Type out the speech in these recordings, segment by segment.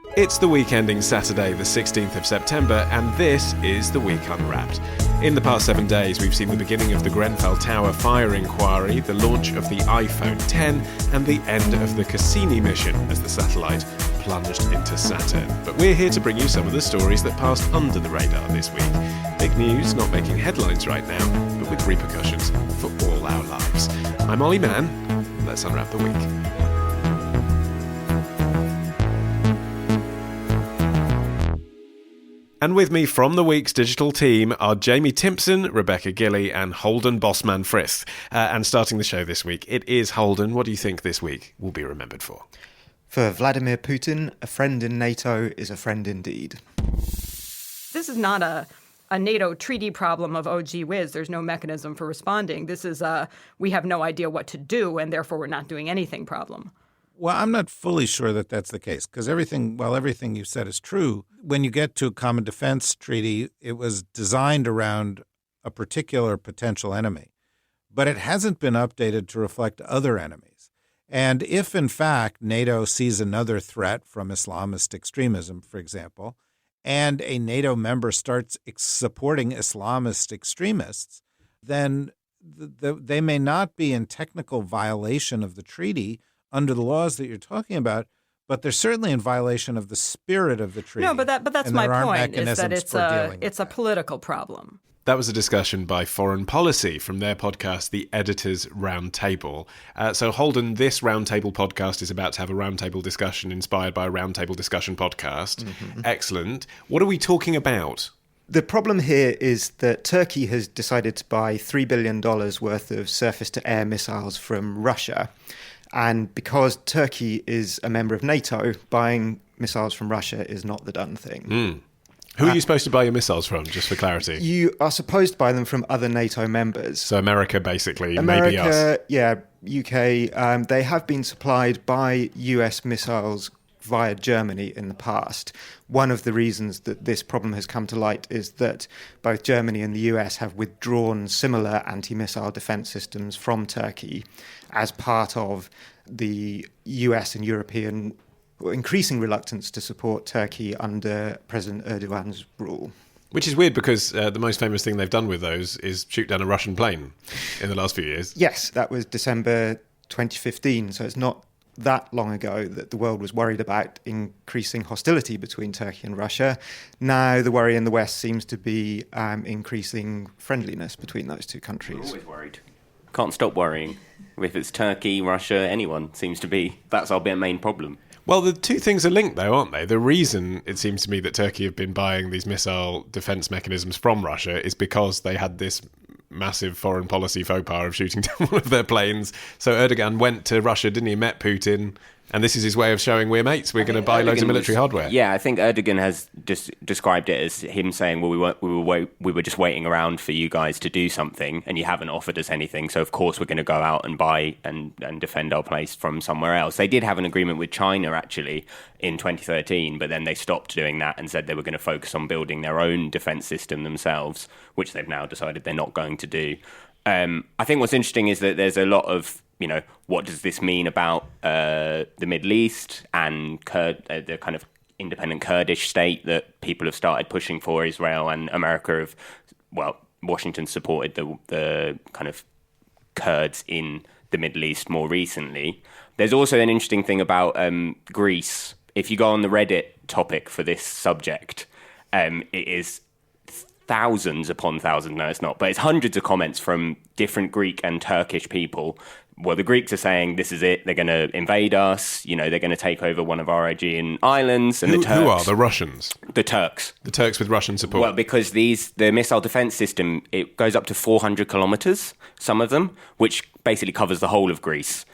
It's the week ending Saturday, the 16th of September, and this is The Week Unwrapped. In the past 7 days, we've seen the beginning of the Grenfell Tower fire inquiry, the launch of the iPhone 10, and the end of the Cassini mission as the satellite plunged into Saturn. But we're here to bring you some of the stories that passed under the radar this week. Big news, not making headlines right now, but with repercussions for all our lives. I'm Olly Mann. Let's unwrap the week. And with me from the week's digital team are Jamie Timson, Rebecca Gillie and Holden Frith. And starting the show this week, it is Holden. What do you think this week will be remembered for? For Vladimir Putin, a friend in NATO is a friend indeed. This is not a NATO treaty problem of, oh, gee whiz, there's no mechanism for responding. This is we have no idea what to do, and therefore we're not doing anything problem. Well, I'm not fully sure that that's the case, because everything you said is true, when you get to a common defense treaty, it was designed around a particular potential enemy. But it hasn't been updated to reflect other enemies. And if, in fact, NATO sees another threat from Islamist extremism, for example, and a NATO member starts supporting Islamist extremists, then they may not be in technical violation of the treaty under the laws that you're talking about, but they're certainly in violation of the spirit of the treaty. No, but that's my point, is that it's a political problem. That was a discussion by Foreign Policy from their podcast, The Editors' Roundtable. So, Holden, this Roundtable podcast is about to have a roundtable discussion inspired by a Roundtable discussion podcast. Mm-hmm. Excellent. What are we talking about? The problem here is that Turkey has decided to buy $3 billion worth of surface-to-air missiles from Russia. And because Turkey is a member of NATO, buying missiles from Russia is not the done thing. Mm. Who are you supposed to buy your missiles from, just for clarity? You are supposed to buy them from other NATO members. So America, basically, maybe us. Yeah, UK. They have been supplied by US missiles via Germany in the past. One of the reasons that this problem has come to light is that both Germany and the US have withdrawn similar anti-missile defense systems from Turkey as part of the US and European increasing reluctance to support Turkey under President Erdogan's rule. Which is weird because the most famous thing they've done with those is shoot down a Russian plane in the last few years. Yes, that was December 2015, so it's not that long ago that the world was worried about increasing hostility between Turkey and Russia. Now the worry in the West seems to be increasing friendliness between those two countries. We're always worried. Can't stop worrying. If it's Turkey, Russia, anyone seems to be. That's our main problem. Well, the two things are linked, though, aren't they? The reason, it seems to me, that Turkey have been buying these missile defence mechanisms from Russia is because they had this massive foreign policy faux pas of shooting down one of their planes. So Erdogan went to Russia, didn't he? Met Putin. And this is his way of showing we're mates. We're going to buy loads of military hardware. Yeah, I think Erdogan has just described it as him saying, well, we were just waiting around for you guys to do something and you haven't offered us anything. So, of course, we're going to go out and buy and defend our place from somewhere else. They did have an agreement with China, actually, in 2013, but then they stopped doing that and said they were going to focus on building their own defence system themselves, which they've now decided they're not going to do. I think what's interesting is that there's a lot of, what does this mean about the Middle East and the kind of independent Kurdish state that people have started pushing for? Israel and America Washington supported the kind of Kurds in the Middle East more recently. There's also an interesting thing about Greece. If you go on the Reddit topic for this subject, it is thousands upon thousands, no it's not, but it's hundreds of comments from different Greek and Turkish people. Well, the Greeks are saying this is it, they're going to invade us, they're going to take over one of our Aegean islands. And the Turks, who are the Russians? The Turks. The Turks with Russian support. Well, because the missile defense system, it goes up to 400 kilometers, some of them, which basically covers the whole of Greece.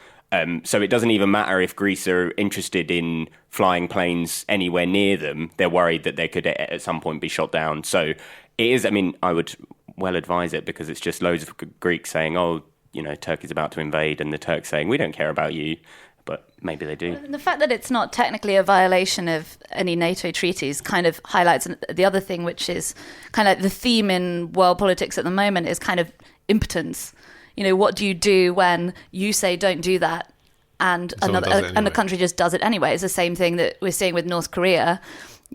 So it doesn't even matter if Greece are interested in flying planes anywhere near them. They're worried that they could at some point be shot down. So it is, I would well advise it because it's just loads of Greeks saying, Turkey's about to invade, and the Turks saying, we don't care about you, but maybe they do. The fact that it's not technically a violation of any NATO treaties kind of highlights the other thing, which is kind of like the theme in world politics at the moment is kind of impotence. What do you do when you say don't do that and Someone does it and a anyway. country just does it anyway. It's the same thing that we're seeing with North Korea.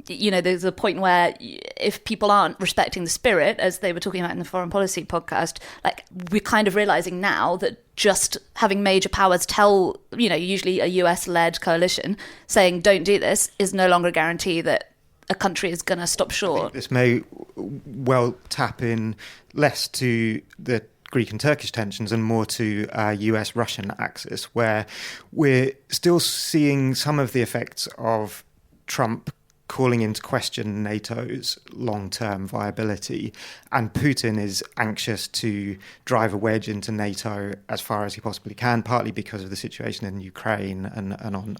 There's a point where if people aren't respecting the spirit, as they were talking about in the foreign policy podcast, like we're kind of realizing now that just having major powers tell, usually a US-led coalition saying don't do this is no longer a guarantee that a country is going to stop short. This may well tap in less to the Greek and Turkish tensions and more to US-Russian axis, where we're still seeing some of the effects of Trump calling into question NATO's long-term viability, and Putin is anxious to drive a wedge into NATO as far as he possibly can, partly because of the situation in Ukraine and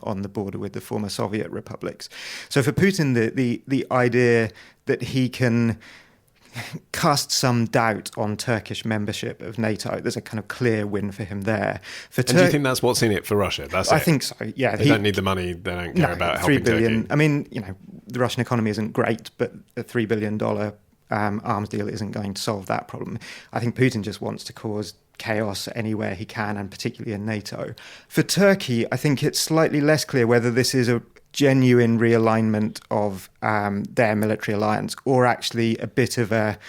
on the border with the former Soviet republics. So for Putin, the idea that he can cast some doubt on Turkish membership of NATO, there's a kind of clear win for him there. And do you think that's what's in it for Russia? I think so, yeah. They don't need the money, they don't care about helping Turkey. I mean, the Russian economy isn't great, but a $3 billion arms deal isn't going to solve that problem. I think Putin just wants to cause chaos anywhere he can, and particularly in NATO. For Turkey, I think it's slightly less clear whether this is a genuine realignment of their military alliance or actually a bit of a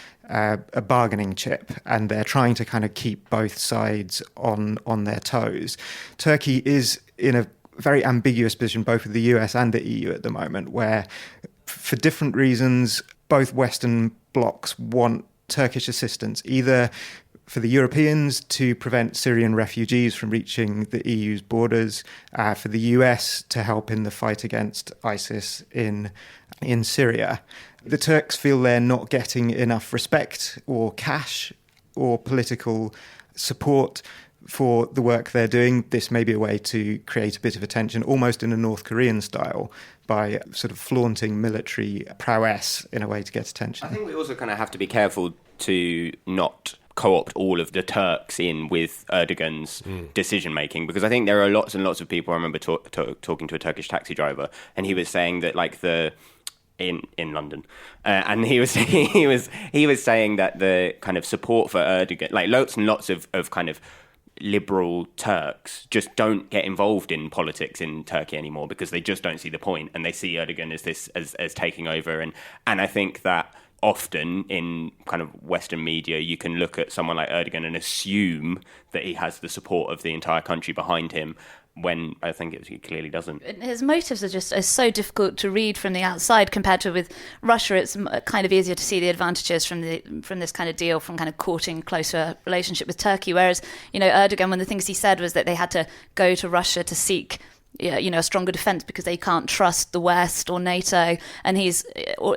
bargaining chip, and they're trying to kind of keep both sides on their toes. Turkey is in a very ambiguous position, both with the US and the EU at the moment, where for different reasons, both Western blocs want Turkish assistance, either for the Europeans to prevent Syrian refugees from reaching the EU's borders, for the US to help in the fight against ISIS in Syria. The Turks feel they're not getting enough respect or cash or political support for the work they're doing. This may be a way to create a bit of attention, almost in a North Korean style, by sort of flaunting military prowess in a way to get attention. I think we also kind of have to be careful to not co-opt all of the Turks in with Erdogan's decision-making, because I think there are lots and lots of people. I remember talking to a Turkish taxi driver, and he was saying that in London, and he was saying that the kind of support for Erdogan, like lots and lots of kind of liberal Turks just don't get involved in politics in Turkey anymore because they just don't see the point, and they see Erdogan as taking over, and I think that often in kind of Western media, you can look at someone like Erdogan and assume that he has the support of the entire country behind him, when I think he clearly doesn't. His motives are so difficult to read from the outside compared to with Russia. It's kind of easier to see the advantages from this kind of deal, from kind of courting a closer relationship with Turkey. Whereas, Erdogan, one of the things he said was that they had to go to Russia to seek a stronger defence because they can't trust the West or NATO, and he's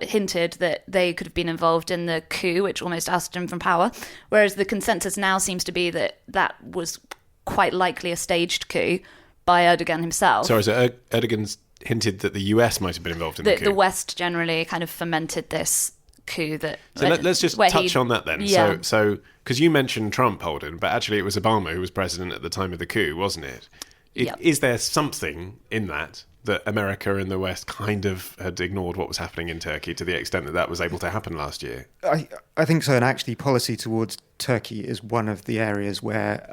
hinted that they could have been involved in the coup which almost ousted him from power, whereas the consensus now seems to be that was quite likely a staged coup by Erdogan himself. Sorry, so Erdogan's hinted that the US might have been involved in the coup. The West generally kind of fomented this coup. So let's just touch on that then. Yeah. So because you mentioned Trump, Holden, but actually it was Obama who was president at the time of the coup, wasn't it? Yep. Is there something in that America and the West kind of had ignored what was happening in Turkey to the extent that was able to happen last year? I think so, and actually policy towards Turkey is one of the areas where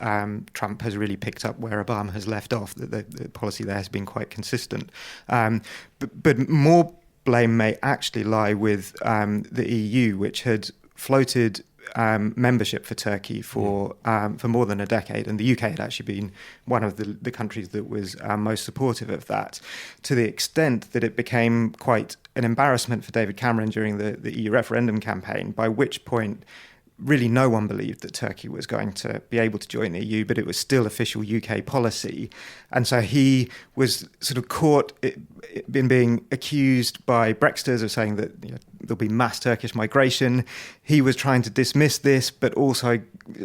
Trump has really picked up where Obama has left off. The policy there has been quite consistent. But more blame may actually lie with the EU, which had floated membership for Turkey for more than a decade, and the UK had actually been one of the countries that was most supportive of that, to the extent that it became quite an embarrassment for David Cameron during the EU referendum campaign, by which point really no one believed that Turkey was going to be able to join the EU, but it was still official UK policy. And so he was sort of caught in being accused by Brexiters of saying that there'll be mass Turkish migration. He was trying to dismiss this, but also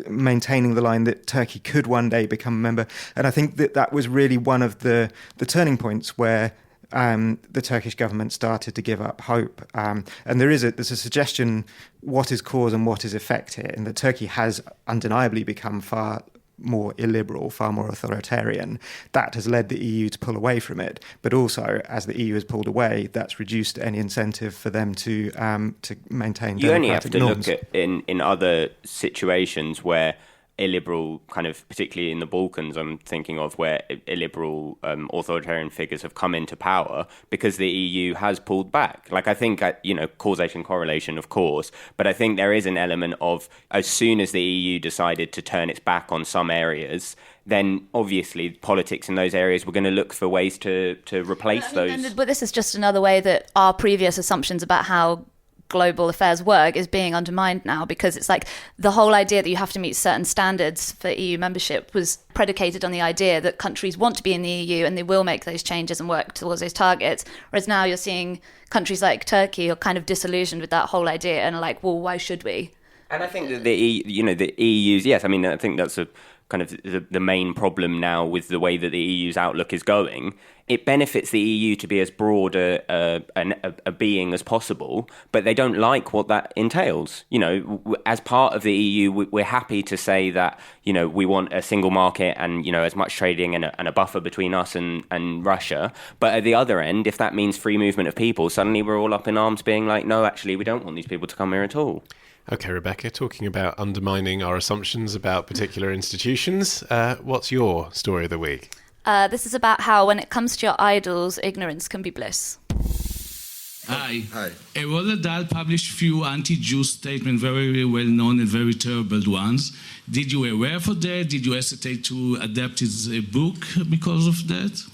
maintaining the line that Turkey could one day become a member. And I think that was really one of the turning points where the Turkish government started to give up hope. And there's a suggestion what is cause and what is effect here, and that Turkey has undeniably become far more illiberal, far more authoritarian. That has led the EU to pull away from it. But also, as the EU has pulled away, that's reduced any incentive for them to maintain democratic norms. You only have to look at in other situations where illiberal kind of, particularly in the Balkans, I'm thinking of, where illiberal authoritarian figures have come into power because the EU has pulled back. Like, I think, causation, correlation, of course, but I think there is an element of, as soon as the EU decided to turn its back on some areas, then obviously politics in those areas were going to look for ways to replace those. But this is just another way that our previous assumptions about how global affairs work is being undermined now, because it's like the whole idea that you have to meet certain standards for EU membership was predicated on the idea that countries want to be in the EU and they will make those changes and work towards those targets. Whereas now you're seeing countries like Turkey are kind of disillusioned with that whole idea and are like, well, why should we? And I think that the EU's, yes, I mean, I think that's a kind of the main problem now with the way that the EU's outlook is going. It benefits the EU to be as broad a being as possible, but they don't like what that entails. As part of the EU, we're happy to say that, we want a single market and, as much trading and a buffer between us and Russia. But at the other end, if that means free movement of people, suddenly we're all up in arms being like, no, actually, we don't want these people to come here at all. Okay, Rebecca, talking about undermining our assumptions about particular institutions, what's your story of the week? This is about how, when it comes to your idols, ignorance can be bliss. Hi. Roald Dahl published few anti-Jew statements, very, very well known and very terrible ones. Did you aware for that? Did you hesitate to adapt his book because of that?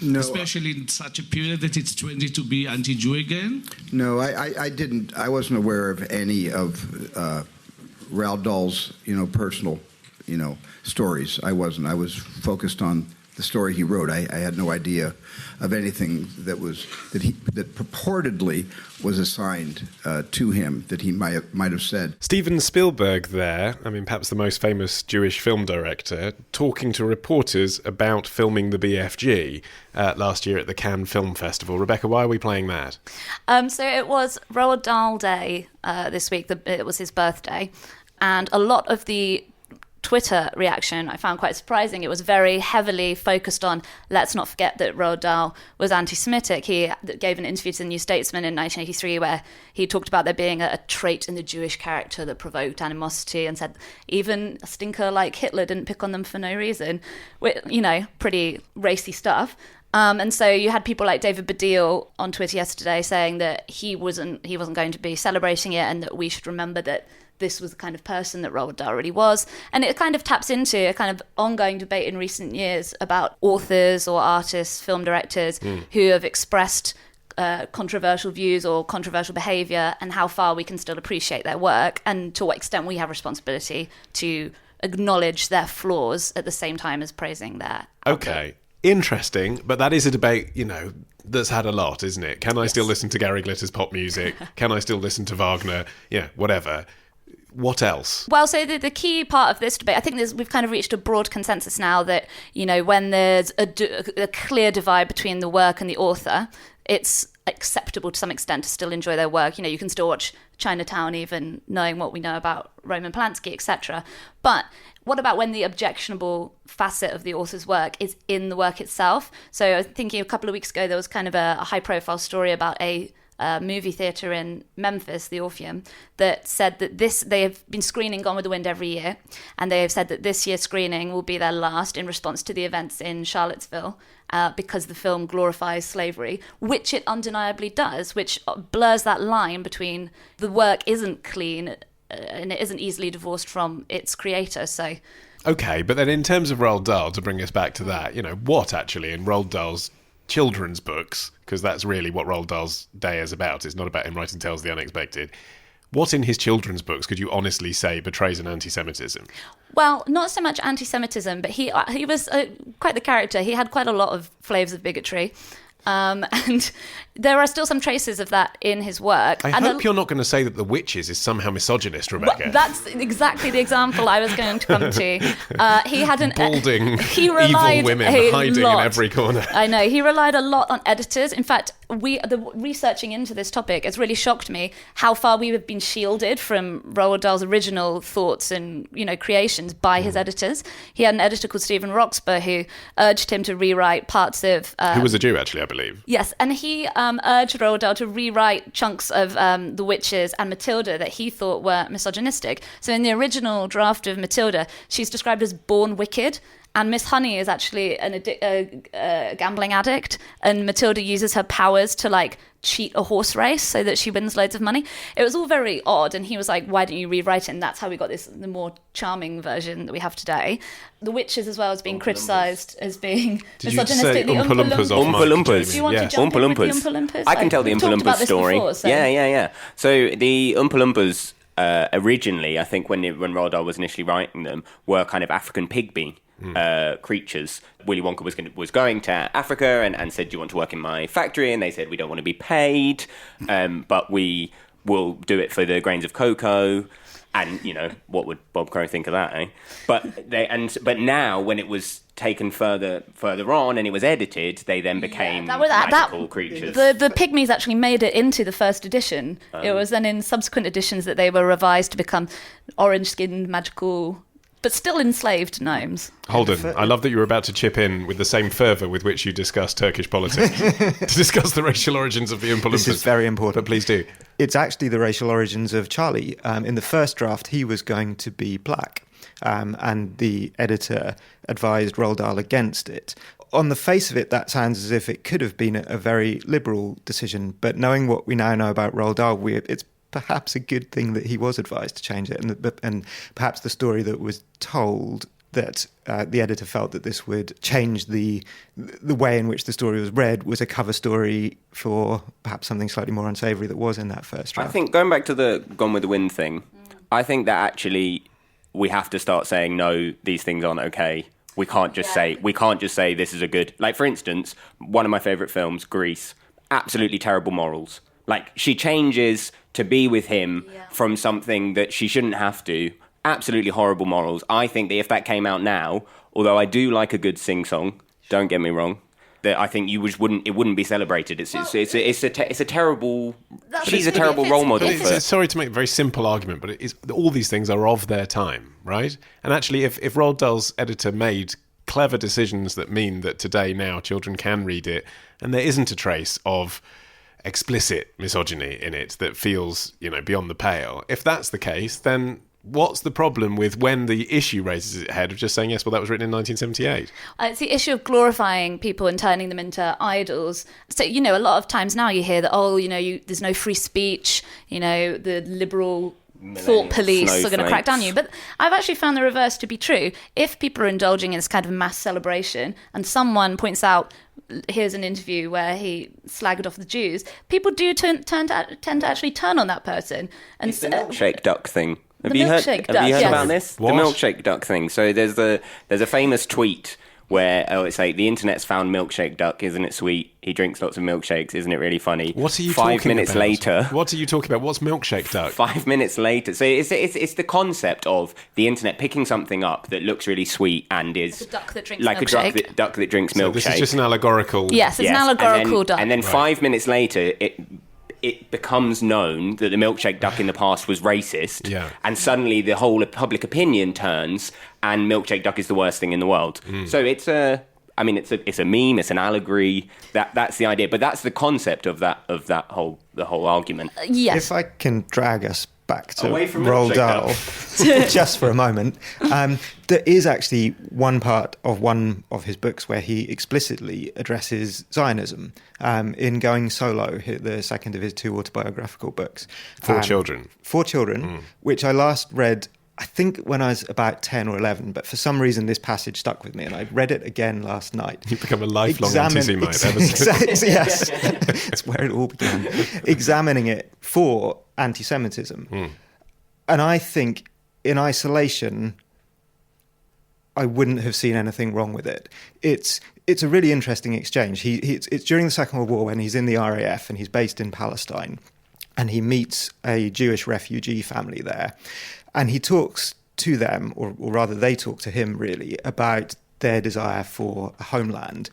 No. Especially in such a period that it's trendy to be anti-Jew again? No, I didn't. I wasn't aware of any of Roald Dahl's, personal, stories. I wasn't. I was focused on the story he wrote. I had no idea of anything that purportedly was assigned to him that he might have said. Steven Spielberg there, perhaps the most famous Jewish film director, talking to reporters about filming the BFG last year at the Cannes Film Festival. Rebecca, why are we playing that? So it was Roald Dahl Day this week. It was his birthday. And a lot of the Twitter reaction I found quite surprising. It was very heavily focused on, let's not forget that Roald Dahl was anti-Semitic. He gave an interview to the New Statesman in 1983 where he talked about there being a trait in the Jewish character that provoked animosity, and said even a stinker like Hitler didn't pick on them for no reason. Pretty racy stuff. And so you had people like David Baddiel on Twitter yesterday saying that he wasn't going to be celebrating it, and that we should remember that this was the kind of person that Roald Dahl really was. And it kind of taps into a kind of ongoing debate in recent years about authors or artists, film directors who have expressed controversial views or controversial behaviour, and how far we can still appreciate their work, and to what extent we have responsibility to acknowledge their flaws at the same time as praising their Okay. Interesting, but that is a debate, that's had a lot, isn't it? Can I still listen to Gary Glitter's pop music? Can I still listen to Wagner? Whatever. What else? Well, so the key part of this debate, I think we've kind of reached a broad consensus now that, when there's a clear divide between the work and the author, it's acceptable to some extent to still enjoy their work. You can still watch Chinatown even knowing what we know about Roman Polanski, etc. But what about when the objectionable facet of the author's work is in the work itself? So I was thinking a couple of weeks ago, there was kind of a high-profile story about a movie theatre in Memphis, the Orpheum, that said that they have been screening Gone with the Wind every year, and they have said that this year's screening will be their last in response to the events in Charlottesville, because the film glorifies slavery, which it undeniably does, which blurs that line between the work isn't clean and it isn't easily divorced from its creator. So, okay, but then in terms of Roald Dahl, to bring us back to that, what actually in Roald Dahl's children's books, because that's really what Roald Dahl's Day is about. It's not about him writing tales of the unexpected. What in his children's books could you honestly say betrays an anti-Semitism? Well, not so much anti-Semitism, but he was quite the character. He had quite a lot of flavours of bigotry. And there are still some traces of that in his work. I hope you're not going to say that The Witches is somehow misogynist, Rebecca. Well, that's exactly the example I was going to come to. He had balding, evil women hiding in every corner. I know. He relied a lot on editors. In fact, researching into this topic, it's really shocked me how far we have been shielded from Roald Dahl's original thoughts and creations by his editors. He had an editor called Stephen Roxburgh who urged him to rewrite parts of... who was a Jew, actually, I believe. Yes, and he urged Roald Dahl to rewrite chunks of The Witches and Matilda that he thought were misogynistic. So in the original draft of Matilda, she's described as born wicked, and Miss Honey is actually a gambling addict, and Matilda uses her powers to cheat a horse race so that she wins loads of money. It was all very odd, and he was like, why don't you rewrite it? And that's how we got the more charming version that we have today. The Witches as well as being criticised as being misogynistic. Did you say Oompa Loompas off mic, Loompas? Do you want to jump in with the Oompa Loompas? I can tell the Oompa Loompas story. Before, so. Yeah. So the Oompa Loompas originally, I think when Roald Dahl was initially writing them, were kind of African pygmy creatures. Willy Wonka was going to Africa and said, do you want to work in my factory? And they said, we don't want to be paid, but we will do it for the grains of cocoa. And, what would Bob Crow think of that, eh? But now, when it was taken further on and it was edited, they then became magical creatures. The pygmies actually made it into the first edition. It was then in subsequent editions that they were revised to become orange-skinned, magical... but still enslaved gnomes. Holden, I love that you were about to chip in with the same fervour with which you discuss Turkish politics to discuss the racial origins of the Oompa Loompas. This is very important. But please do. It's actually the racial origins of Charlie. In the first draft, he was going to be black, and the editor advised Roald Dahl against it. On the face of it, that sounds as if it could have been a very liberal decision, but knowing what we now know about Roald Dahl, it's perhaps a good thing that he was advised to change it, and perhaps the story that was told that the editor felt that this would change the way in which the story was read was a cover story for perhaps something slightly more unsavoury that was in that first draft. I think going back to the Gone with the Wind thing, I think that actually we have to start saying no, these things aren't okay. We can't just say this is a good, for instance, one of my favourite films, Grease, absolutely terrible morals. She changes to be with him from something that she shouldn't have to. Absolutely horrible morals. I think that if that came out now, although I do like a good sing-song, don't get me wrong, that I think it wouldn't be celebrated. It's a terrible. She's a terrible role model. Sorry to make a very simple argument, but all these things are of their time, right? And actually, if Roald Dahl's editor made clever decisions that mean that today now children can read it, and there isn't a trace of explicit misogyny in it that feels, beyond the pale. If that's the case, then what's the problem with when the issue raises its head of just saying, yes, well, that was written in 1978? It's the issue of glorifying people and turning them into idols. So, a lot of times now you hear that, there's no free speech, the liberal thought police are going to crack down on you. But I've actually found the reverse to be true. If people are indulging in this kind of mass celebration and someone points out, here's an interview where he slagged off the Jews, people do tend to actually turn on that person. And it's the milkshake duck thing. Have you heard about this? What? The milkshake duck thing. So there's a famous tweet where it's like, the internet's found milkshake duck, isn't it sweet? He drinks lots of milkshakes, isn't it really funny? What are you 5 minutes about? later? What are you talking about? What's milkshake duck? 5 minutes later. So it's the concept of the internet picking something up that looks really sweet and is... a duck that drinks like milkshake. a duck that drinks milkshake. This is just an allegorical... Yes, it's an allegorical duck. And then 5 minutes later, it becomes known that the milkshake duck in the past was racist, and suddenly the whole public opinion turns, and milkshake duck is the worst thing in the world. So it's a meme, it's an allegory. That's the idea, but that's the concept of the whole argument. Yes. If I can drag us back to Away from Roald milkshake Dahl just for a moment, there is actually one part of one of his books where he explicitly addresses Zionism in Going Solo, the second of his two autobiographical books. For children, which I last read, I think, when I was about 10 or 11, but for some reason this passage stuck with me, and I read it again last night. You've become a lifelong anti-Semite ever since. Yes, it's where it all began. Examining it for anti-Semitism. And I think, in isolation, I wouldn't have seen anything wrong with it. It's a really interesting exchange. It's during the Second World War when he's in the RAF and he's based in Palestine, and he meets a Jewish refugee family there. And he talks to them, or rather they talk to him really, about their desire for a homeland.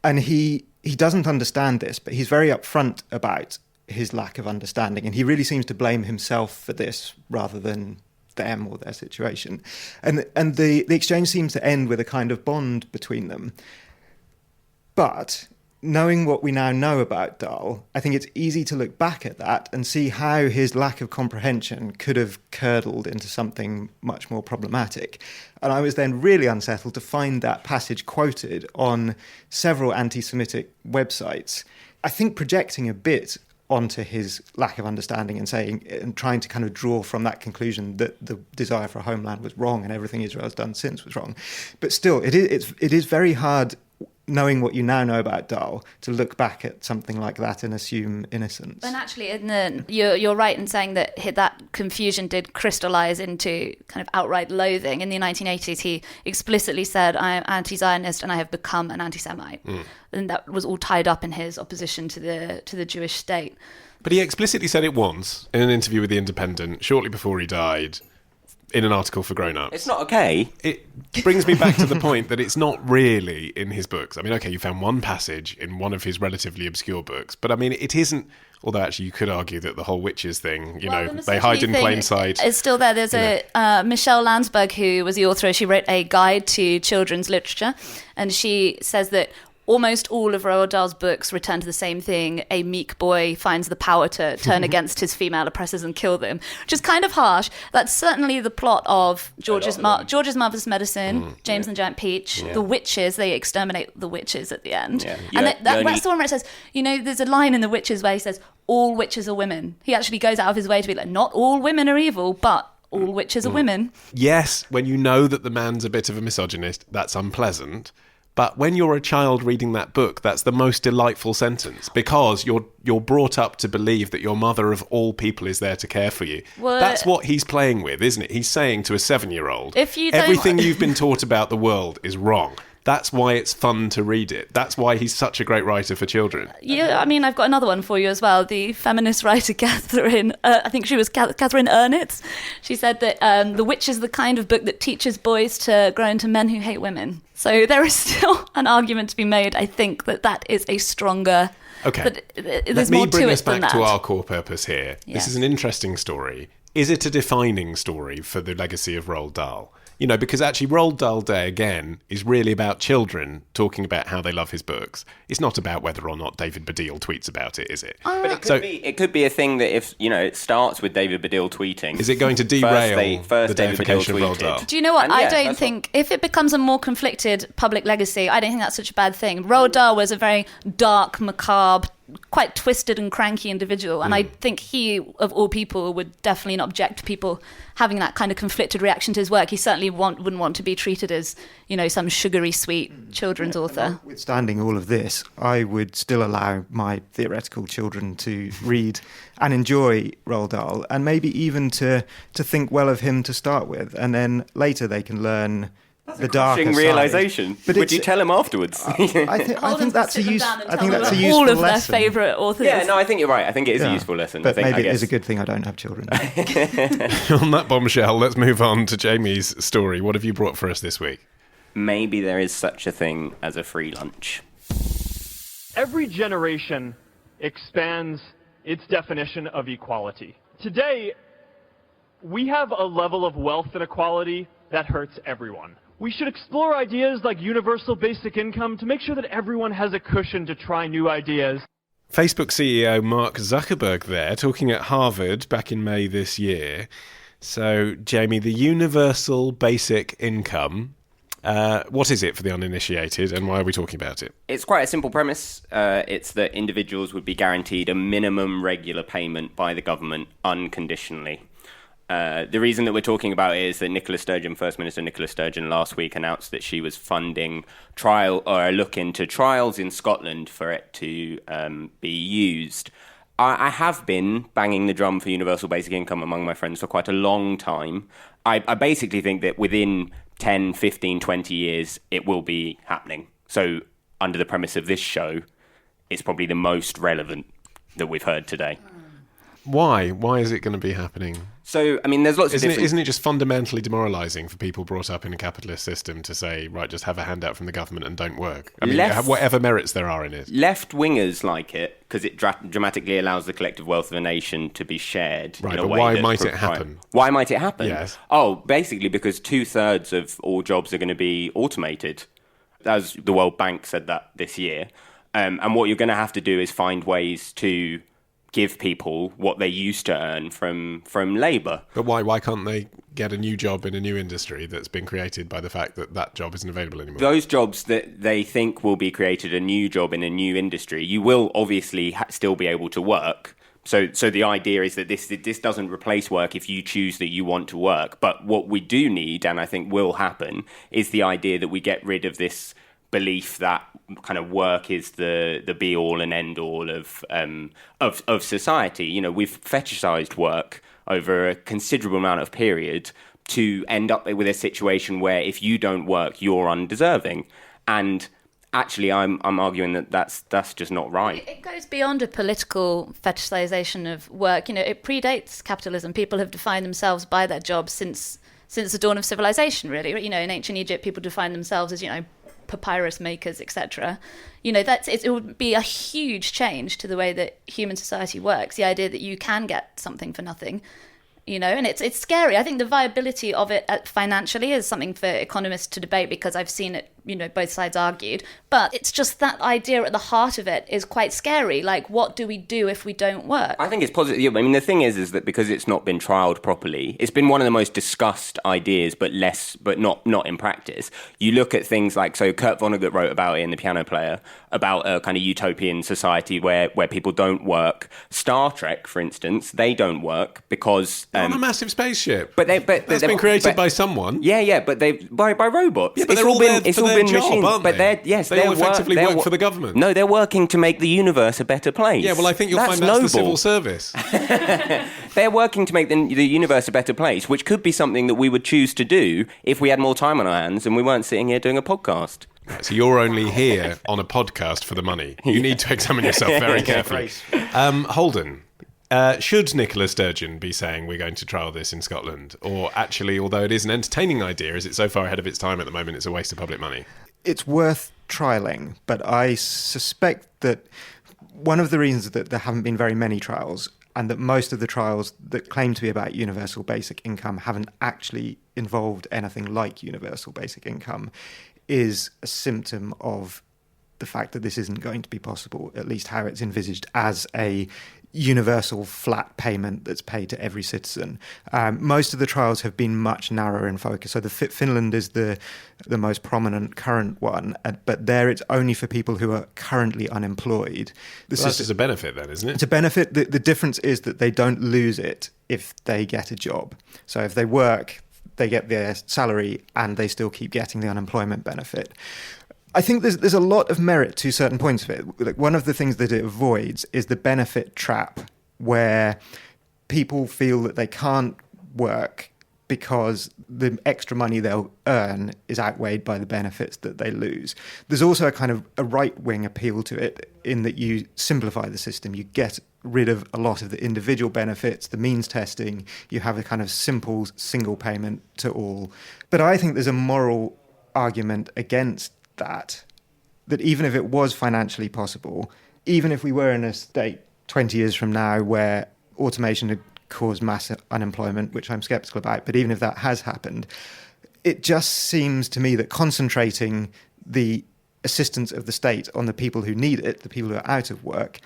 And he he doesn't understand this, but he's very upfront about his lack of understanding, and he really seems to blame himself for this rather than them or their situation. And the exchange seems to end with a kind of bond between them. But knowing what we now know about Dahl, I think it's easy to look back at that and see how his lack of comprehension could have curdled into something much more problematic. And I was then really unsettled to find that passage quoted on several anti-Semitic websites, I think projecting a bit onto his lack of understanding and trying to kind of draw from that conclusion that the desire for a homeland was wrong and everything Israel's done since was wrong. But still, it is very hard, knowing what you now know about Dahl, to look back at something like that and assume innocence. And actually, you're right in saying that that confusion did crystallize into kind of outright loathing. In the 1980s, he explicitly said, "I am anti-Zionist and I have become an anti-Semite." And that was all tied up in his opposition to the Jewish state. But he explicitly said it once in an interview with The Independent, shortly before he died, in an article for grown-ups. It's not okay. It brings me back to the point that it's not really in his books. I mean, okay, you found one passage in one of his relatively obscure books, but I mean, it isn't, although actually you could argue that the whole witches thing, they hide in plain sight. It's still there. There's Michelle Landsberg, who was the author. She wrote a guide to children's literature, and she says that almost all of Roald Dahl's books return to the same thing. A meek boy finds the power to turn against his female oppressors and kill them, which is kind of harsh. That's certainly the plot of George's Marvelous Medicine, James and the Giant Peach, The Witches. They exterminate the witches at the end. That's the one where it says, there's a line in The Witches where he says, all witches are women. He actually goes out of his way to be like, not all women are evil, but all witches are women. Yes, when you know that the man's a bit of a misogynist, that's unpleasant. But when you're a child reading that book, that's the most delightful sentence, because you're brought up to believe that your mother of all people is there to care for you. Well, that's what he's playing with, isn't it? He's saying to a 7-year-old, everything you've been taught about the world is wrong. That's why it's fun to read it. That's why he's such a great writer for children. Yeah, I mean, I've got another one for you as well. The feminist writer Catherine, I think she was Catherine Ernitz. She said that The Witch is the kind of book that teaches boys to grow into men who hate women. So there is still an argument to be made, I think, that is a stronger... Okay, there's more to it than that. Let me bring us back to our core purpose here. Yes. This is an interesting story. Is it a defining story for the legacy of Roald Dahl? Because actually Roald Dahl Day, again, is really about children talking about how they love his books. It's not about whether or not David Baddiel tweets about it, is it? But it could be a thing that if, it starts with David Baddiel tweeting... Is it going to derail the deification of Roald Dahl? Do you know what? I don't think... If it becomes a more conflicted public legacy, I don't think that's such a bad thing. Roald Dahl was a very dark, macabre, quite twisted and cranky individual, and I think he, of all people, would definitely not object to people having that kind of conflicted reaction to his work. He certainly wouldn't want to be treated as, some sugary sweet children's author. Notwithstanding all of this, I would still allow my theoretical children to read and enjoy Roald Dahl, and maybe even to think well of him to start with, and then later they can learn the darker side. Realization. But would you tell him afterwards? I think that's a useful all of lesson. Their favourite authors. Yeah, no, I think you're right. I think it is a useful lesson. But maybe it is a good thing I don't have children. On that bombshell, let's move on to Jamie's story. What have you brought for us this week? Maybe there is such a thing as a free lunch. Every generation expands its definition of equality. Today, we have a level of wealth inequality that hurts everyone. We should explore ideas like universal basic income to make sure that everyone has a cushion to try new ideas. Facebook CEO Mark Zuckerberg there, talking at Harvard back in May this year. So, Jamie, the universal basic income, what is it for the uninitiated, and why are we talking about it? It's quite a simple premise. It's that individuals would be guaranteed a minimum regular payment by the government unconditionally. The reason that we're talking about it is that First Minister Nicola Sturgeon last week announced that she was funding a look into trials in Scotland for it to be used. I have been banging the drum for universal basic income among my friends for quite a long time. I basically think that within 10, 15, 20 years, it will be happening. So under the premise of this show, it's probably the most relevant that we've heard today. Why? Why is it going to be happening? So, I mean, there's lots of different... Isn't it just fundamentally demoralising for people brought up in a capitalist system to say, right, just have a handout from the government and don't work? I mean, whatever merits there are in it. Left-wingers like it because it dramatically allows the collective wealth of a nation to be shared. Right, in a but way why might it happen? Why might it happen? Yes. Oh, basically because 2/3 of all jobs are going to be automated. As the World Bank said that this year. And what you're going to have to do is find ways to give people what they used to earn from labour. But why can't they get a new job in a new industry that's been created by the fact that that job isn't available anymore? Those jobs that they think will be created, a new job in a new industry, you will obviously still be able to work. So the idea is that this doesn't replace work if you choose that you want to work. But what we do need, and I think will happen, is the idea that we get rid of this belief that kind of work is the be all and end all of society. You know, we've fetishized work over a considerable amount of period to end up with a situation where if you don't work, you're undeserving. And actually, I'm arguing that that's just not right. It goes beyond a political fetishization of work. You know, it predates capitalism. People have defined themselves by their jobs since the dawn of civilization, really. You know, in ancient Egypt, people defined themselves as, you know, papyrus makers, etc. You know, it would be a huge change to the way that human society works. The idea that you can get something for nothing, you know, and it's scary. I think the viability of it financially is something for economists to debate because I've seen it, you know, both sides argued. But it's just that idea at the heart of it is quite scary. Like, what do we do if we don't work? I think it's positive. I mean, the thing is that because it's not been trialled properly, it's been one of the most discussed ideas, but not in practice. You look at things like, so Kurt Vonnegut wrote about it in The Piano Player, about a kind of utopian society where people don't work. Star Trek, for instance, they don't work because on a massive spaceship. But that's been created by someone. Yeah, but by robots. Yeah, but they're all there for their job, machines, aren't they? But they all effectively work for the government. No, they're working to make the universe a better place. Yeah, well, I think you'll find that's the civil service. They're working to make the universe a better place, which could be something that we would choose to do if we had more time on our hands and we weren't sitting here doing a podcast. Right, so you're only here on a podcast for the money. You need to examine yourself very carefully. Holden, should Nicola Sturgeon be saying we're going to trial this in Scotland? Or actually, although it is an entertaining idea, is it so far ahead of its time at the moment it's a waste of public money? It's worth trialling, but I suspect that one of the reasons that there haven't been very many trials and that most of the trials that claim to be about universal basic income haven't actually involved anything like universal basic income is a symptom of the fact that this isn't going to be possible, at least how it's envisaged as a universal flat payment that's paid to every citizen. Most of the trials have been much narrower in focus. So Finland is the most prominent current one, but there it's only for people who are currently unemployed. That's just a benefit then, isn't it? It's a benefit. The difference is that they don't lose it if they get a job. So if they work, they get their salary and they still keep getting the unemployment benefit. I think there's a lot of merit to certain points of it. Like, one of the things that it avoids is the benefit trap, where people feel that they can't work because the extra money they'll earn is outweighed by the benefits that they lose. There's also a kind of a right-wing appeal to it in that you simplify the system. You get rid of a lot of the individual benefits, the means testing. You have a kind of simple single payment to all. But I think there's a moral argument against that even if it was financially possible, even if we were in a state 20 years from now where automation had caused mass unemployment, which I'm sceptical about, but even if that has happened, it just seems to me that concentrating the assistance of the state on the people who need it, the people who are out of work,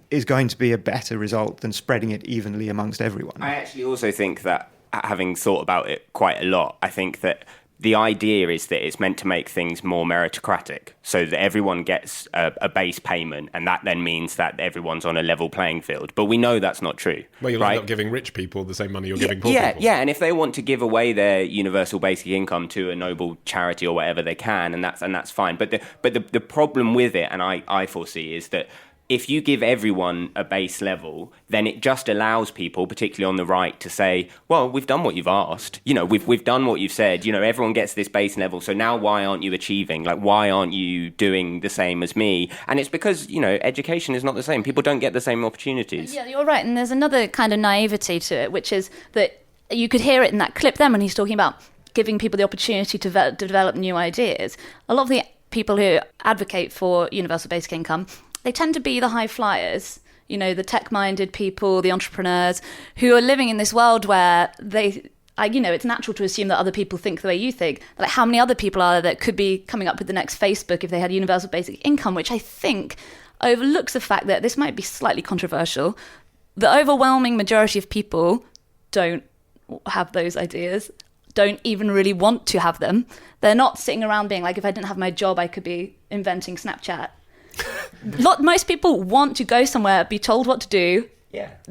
is going to be a better result than spreading it evenly amongst everyone. I actually also think that, having thought about it quite a lot, I think that the idea is that it's meant to make things more meritocratic, so that everyone gets a base payment, and that then means that everyone's on a level playing field. But we know that's not true. Well, you'll end up giving rich people the same money you're giving poor people. Yeah, and if they want to give away their universal basic income to a noble charity or whatever, they can, and that's fine. But the problem with it, and I foresee, is that if you give everyone a base level, then it just allows people, particularly on the right, to say, well, we've done what you've asked. We've done what you've said. Everyone gets this base level. So now why aren't you achieving? Like, why aren't you doing the same as me? And it's because, education is not the same. People don't get the same opportunities. Yeah, you're right. And there's another kind of naivety to it, which is that you could hear it in that clip then when he's talking about giving people the opportunity to develop new ideas. A lot of the people who advocate for universal basic income, they tend to be the high flyers, the tech-minded people, the entrepreneurs, who are living in this world where it's natural to assume that other people think the way you think. Like, how many other people are there that could be coming up with the next Facebook if they had universal basic income, which I think overlooks the fact that this might be slightly controversial. The overwhelming majority of people don't have those ideas, don't even really want to have them. They're not sitting around being like, if I didn't have my job, I could be inventing Snapchat. Most people want to go somewhere, be told what to do,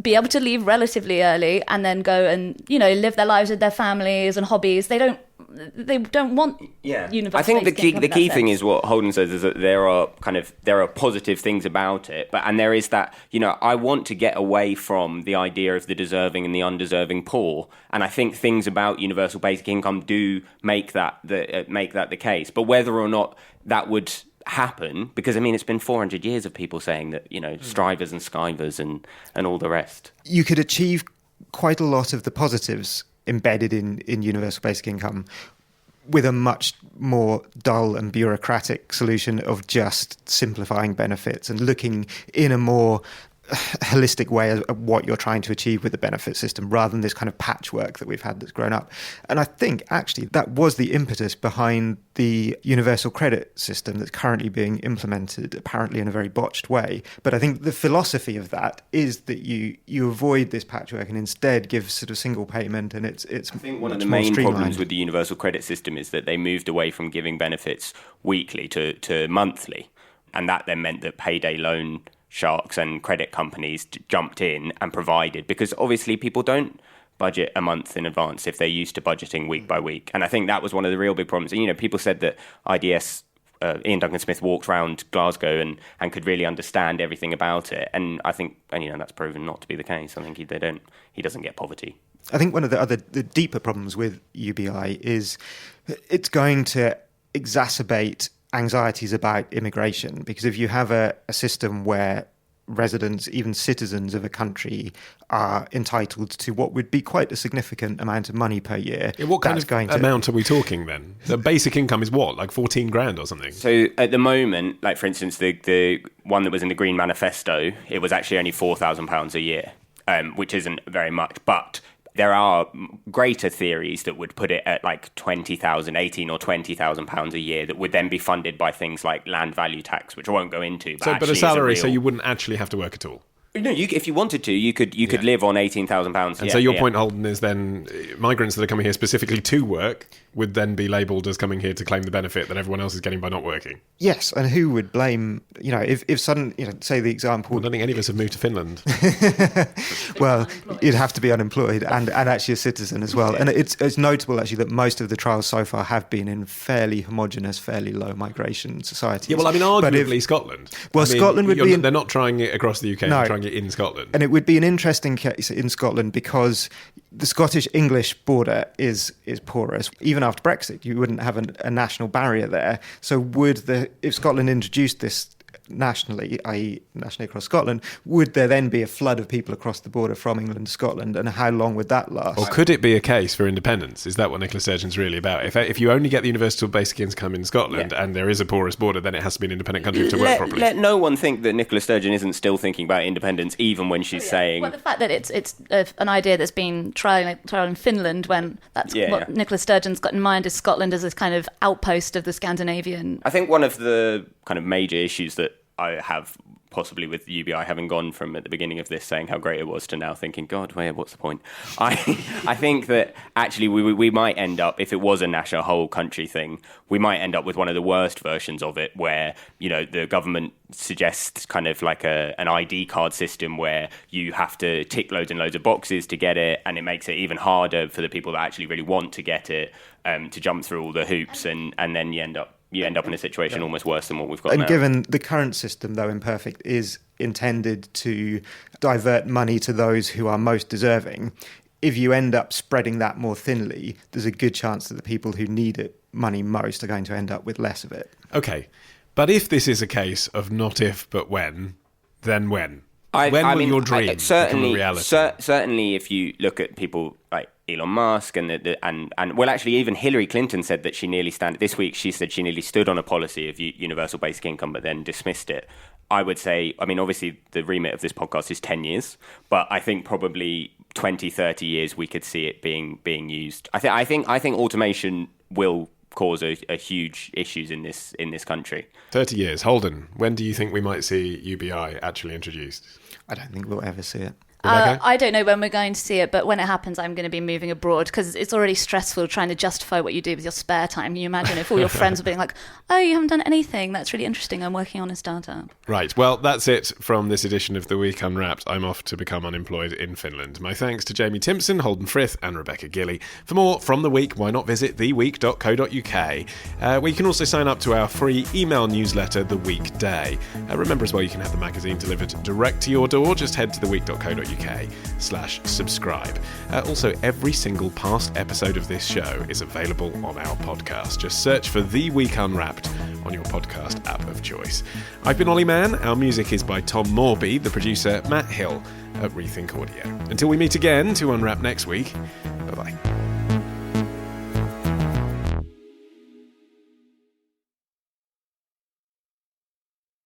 be able to leave relatively early, and then go and live their lives with their families and hobbies. They don't want universal. I think the key thing sense. is what Holden says is that there are positive things about it, and there is that I want to get away from the idea of the deserving and the undeserving poor, and I think things about universal basic income do make that the case. But whether or not that would happen, because it's been 400 years of people saying that strivers and skivers and all the rest. You could achieve quite a lot of the positives embedded in universal basic income with a much more dull and bureaucratic solution of just simplifying benefits and looking in a more holistic way at what you're trying to achieve with the benefit system, rather than this kind of patchwork that we've had that's grown up. And I think actually that was the impetus behind the universal credit system that's currently being implemented, apparently in a very botched way. But I think the philosophy of that is that you avoid this patchwork and instead give sort of single payment, and it's I think one of the main problems with the universal credit system is that they moved away from giving benefits weekly to monthly, and that then meant that payday loan sharks and credit companies jumped in and provided, because obviously people don't budget a month in advance if they're used to budgeting week by week. And I think that was one of the real big problems. People said that IDS, Ian Duncan Smith, walked around Glasgow and could really understand everything about it. And I think, that's proven not to be the case. I think he doesn't get poverty. I think one of the deeper problems with UBI is it's going to exacerbate anxieties about immigration, because if you have a system where residents, even citizens of a country, are entitled to what would be quite a significant amount of money per year. What kind of amount are we talking then? The basic income is what, like 14 grand or something? So at the moment, like for instance, the one that was in the Green Manifesto, it was actually only £4,000 a year, which isn't very much, but there are greater theories that would put it at like £18,000 or £20,000 a year that would then be funded by things like land value tax, which I won't go into. But a salary, so you wouldn't actually have to work at all? No, if you wanted to, you could live on £18,000. And so your point, Holden, is then migrants that are coming here specifically to work would then be labelled as coming here to claim the benefit that everyone else is getting by not working. Yes, and who would blame, if suddenly, say the example... I don't think any of us have moved to Finland. Well, you'd have to be unemployed and actually a citizen as well. And it's notable, actually, that most of the trials so far have been in fairly homogenous, fairly low migration societies. Yeah, well, arguably Scotland. Scotland would be... They're not trying it across the UK, they're trying it in Scotland. And it would be an interesting case in Scotland because the Scottish-English border is porous. Even after Brexit, you wouldn't have a national barrier there. So if Scotland introduced this nationally, i.e. nationally across Scotland, would there then be a flood of people across the border from England to Scotland, and how long would that last? Or could it be a case for independence? Is that what Nicola Sturgeon's really about? If you only get the universal basic income in Scotland and there is a porous border, then it has to be an independent country to work properly. Let no one think that Nicola Sturgeon isn't still thinking about independence, even when she's saying... Well, the fact that it's an idea that's been tried in Finland, when that's what Nicola Sturgeon's got in mind, is Scotland as this kind of outpost of the Scandinavian... I think one of the kind of major issues that I have, possibly with UBI, having gone from at the beginning of this saying how great it was to now thinking, God, what's the point? I think that actually we might end up, if it was a national whole country thing, we might end up with one of the worst versions of it where, the government suggests kind of like an ID card system where you have to tick loads and loads of boxes to get it, and it makes it even harder for the people that actually really want to get it to jump through all the hoops, and then you end up... you end up in a situation almost worse than what we've got and now. Given the current system, though imperfect, is intended to divert money to those who are most deserving, if you end up spreading that more thinly, there's a good chance that the people who need it money most are going to end up with less of it. Okay, but if this is a case of not if but when, then when? When will your dream become a reality? Certainly, if you look at people like Elon Musk and well, actually, even Hillary Clinton said that she nearly this week. She said she nearly stood on a policy of universal basic income, but then dismissed it. I would say, I mean, obviously, the remit of this podcast is 10 years, but I think probably 20, 30 years we could see it being used. I think automation will cause a huge issues in this country. 30 years. Holden, when do you think we might see UBI actually introduced? I don't think we'll ever see it. I don't know when we're going to see it, but when it happens, I'm going to be moving abroad because it's already stressful trying to justify what you do with your spare time. Can you imagine if all your friends were being like, oh, you haven't done anything? That's really interesting. I'm working on a startup. Right. Well, that's it from this edition of The Week Unwrapped. I'm off to become unemployed in Finland. My thanks to Jamie Timson, Holden Frith and Rebecca Gillie. For more from The Week, why not visit theweek.co.uk, where you can also sign up to our free email newsletter, The Weekday. Remember as well, you can have the magazine delivered direct to your door. Just head to theweek.co.uk/subscribe. Also, every single past episode of this show is available on our podcast. Just search for The Week Unwrapped on your podcast app of choice. I've been Olly Mann. Our music is by Tom Morby, the producer Matt Hill at Rethink Audio. Until we meet again to unwrap next week, bye-bye.